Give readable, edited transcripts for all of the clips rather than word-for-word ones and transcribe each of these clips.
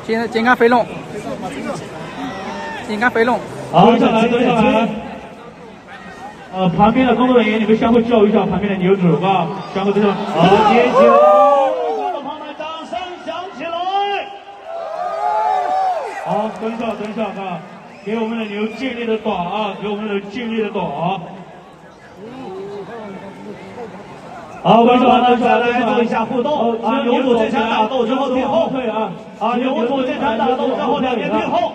现在健康飞龙，健康飞龙。蹲下来，蹲下来。旁边的工作人员，你们相互教育一下旁边的牛主啊，相互这种。好，接球。观众朋友们，掌声响起来。好，蹲下，蹲下啊，给我们的牛尽力的打啊，给我们的牛尽力的打。好，观众朋友们，再来做一下互动啊！牛主这场打斗之后退后，牛主这场打斗之后两边退后。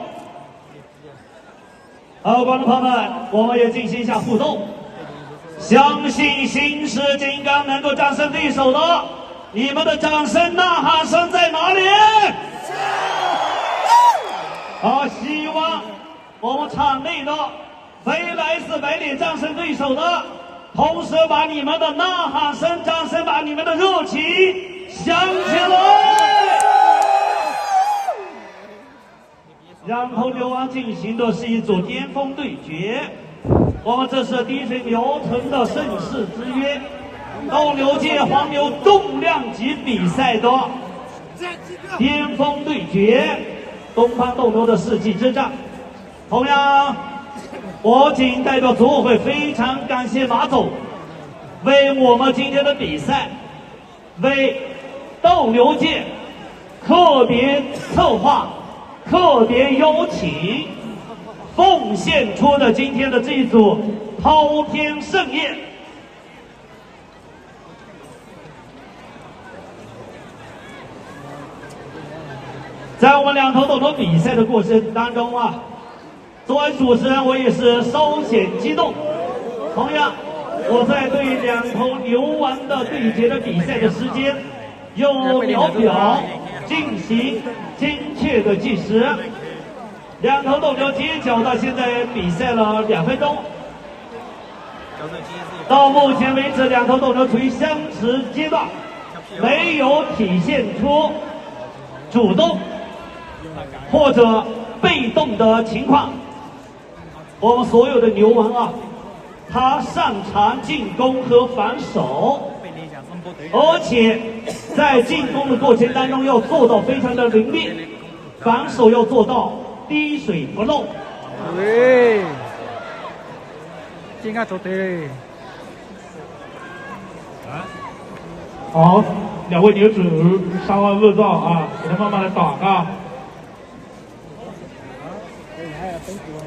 好，观众朋友们，我们也进行一下互动。相信新式金刚能够战胜对手的，你们的掌声呐喊声在哪里？好，希望我们场内的非来自北里战胜对手的。同时把你们的呐喊声、掌声，把你们的热情响起来。两头牛王进行的是一组巅峰对决，我们这是滴水苗城的盛世之约，斗牛界黄牛重量级比赛的巅峰对决，东方斗牛的世纪之战。同样。我谨代表组委会非常感谢马总，为我们今天的比赛，为斗牛界特别策划、特别邀请，奉献出的今天的这一组滔天盛宴。在我们两头斗牛比赛的过程当中啊。作为主持人，我也是稍显激动。同样，我在对两头牛丸的对决的比赛的时间，用秒表进行精确的计时。两头斗牛接角到现在比赛了2分钟。到目前为止，两头斗牛处于相持阶段，没有体现出主动或者被动的情况。我们所有的牛王啊，他擅长进攻和防守，而且在进攻的过程当中要做到非常的凌厉，防守要做到滴水不漏。对，应该做对。好，两位牛主稍安勿躁啊，给他慢慢的打啊。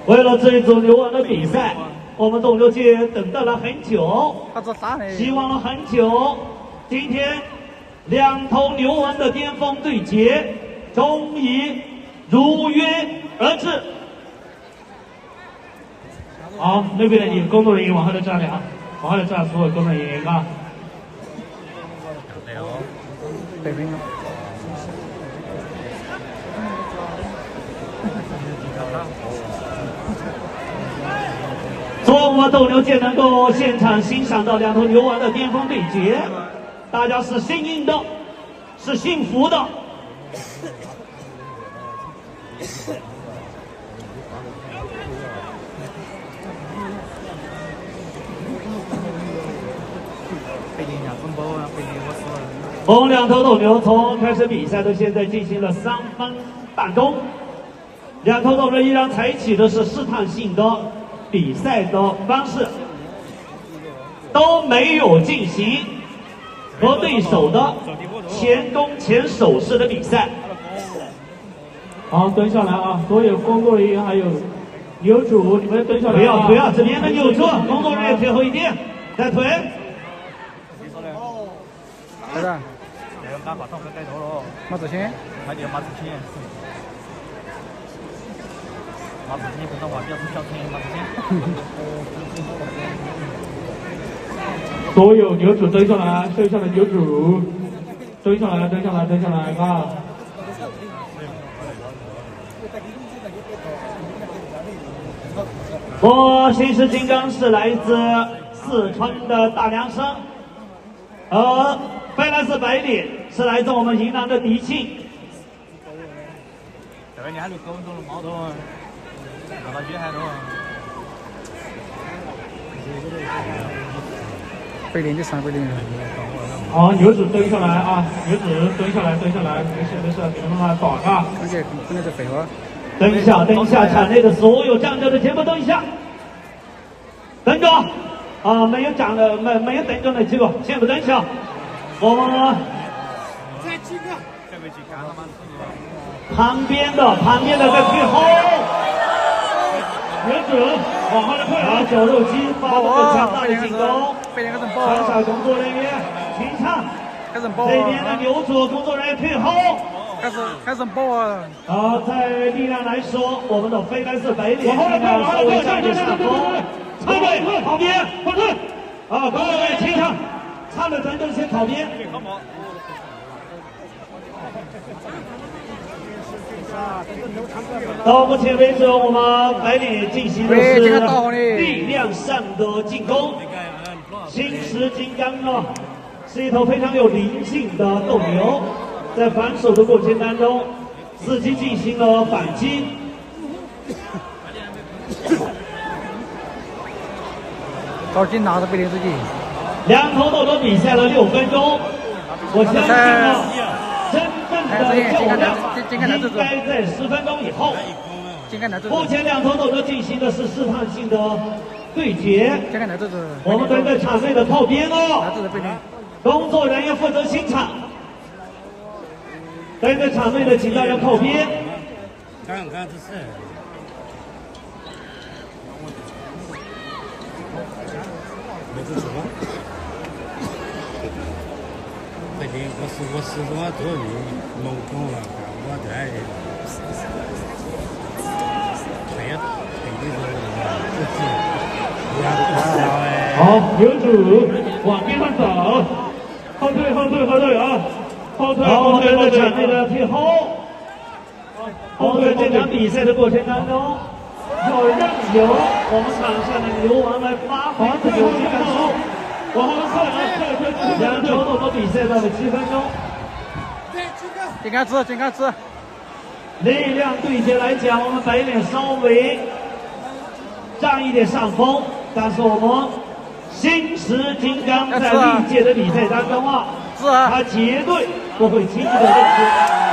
为了这一组牛王的比赛，我们斗牛界等待了很久，希望了很久。今天两头牛王的巅峰对决终于如约而至。好，那边的你工作人员往后头站两，往后头站所有工作人员啊。北平。中国斗牛界能够现场欣赏到两头牛王的巅峰对决，大家是幸运的，是幸福的。我们两头斗牛从开始比赛到现在进行了3分半钟，两头斗牛依然采取的是试探性的比赛的方式，都没有进行和对手的前攻前手式的比赛。好，蹲下来啊！所有工作人员还有牛主，你们蹲下来、啊。不要，这边的牛主，工作人员退后一点，再退。是的。马子谦。还有马子谦。马子谦普通话标准标签，马子谦。所有牛主蹲下来，蹲下来牛主，蹲下来，蹲下来，蹲下来啊！我新式金刚是来自四川的大凉山，而非来自北里，是来自我们云南的迪庆。这边你还有工作的毛头啊，拿到血海头啊。北岭的3北岭。好，牛子蹲下来啊，牛子蹲下来，没事，给他们慢慢打啊。可能是废话。等一下，场内的所有站着的全部等一下，等着啊！没有站的，没有等着那几个，全部等一下。我们再几个？旁边的在退后。牛子往后来退啊！绞肉机发动了强大的进攻，场上工作人员清场。这边的牛组工作人员退后。开始爆啊！在力量来说，我们的非干式北脸力量稍微占据上风。插队跑边，后退。工作人员清场，插队咱就先跑边。到目前为止，我们北脸进行的是力量上的进攻。新石金刚呢，是一头非常有灵性的斗牛。在反手的过程当中，自己进行了反击。高金拿着北岭自己。两头斗都比赛了6分钟，我相信呢，真正的较量应该在10分钟以后。目前两头斗都进行的是试探性的对决。我们队在场内的靠边哦，工作人员负责清场。待在场内的，请大家靠边。看这是。没这什么？不行，我始终要做你弄空了，我在。没有，好，牛主往边上走，后退啊！后退的场内的退后。后退这场比赛的过程当中，要任由我们场上的牛王来发挥自己的感受。往后退，两头斗都比赛到了7分钟。金刚吃。力量对决来讲，我们北脸稍微占一点上风，但是我们新石金刚在历届的比赛当中啊，他绝对不会轻易的认输。